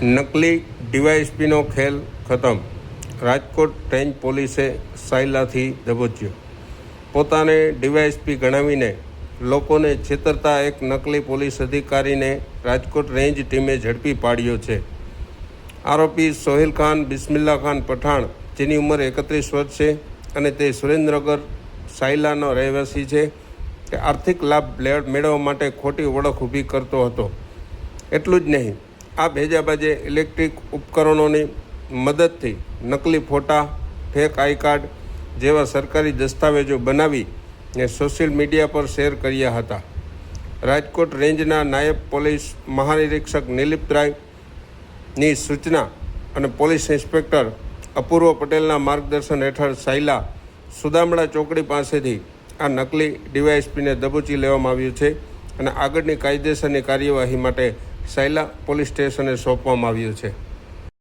નકલી ડીવાયએસપીનો ખેલ ખતમ. રાજકોટ રેન્જ પોલીસે સાયલાથી દબોચ્યો. પોતાને ડીવાયએસપી ગણાવીને લોકોને છેતરતા એક નકલી પોલીસ અધિકારીને રાજકોટ રેન્જ ટીમે ઝડપી પાડ્યો છે. આરોપી સોહેલ ખાન બિસ્મિલ્લા ખાન પઠાણ, જેની ઉંમર 31 વર્ષ છે અને તે સુરેન્દ્રનગર સાયલાનો રહેવાસી છે, તે આર્થિક લાભ મેળવવા માટે ખોટી ઓળખ ઊભી કરતો હતો. એટલું જ નહીં, આ ભેજાબાજે ઇલેક્ટ્રિક ઉપકરણોની મદદથી નકલી ફોટા, ફેક આઈ કાર્ડ જેવા સરકારી દસ્તાવેજો બનાવીને સોશિયલ મીડિયા પર શેર કર્યા હતા. રાજકોટ રેન્જના નાયબ પોલીસ મહાનિરીક્ષક નિલીપ રાયની સૂચના અને પોલીસ ઇન્સ્પેક્ટર અપૂર્વ પટેલના માર્ગદર્શન હેઠળ સાયલા સુદામડા ચોકડી પાસેથી આ નકલી ડીવાયએસપીને દબોચી લેવામાં આવ્યું છે અને આગળની કાયદેસરની કાર્યવાહી માટે સાયલા પોલીસ સ્ટેશને સોંપવામાં આવ્યું છે.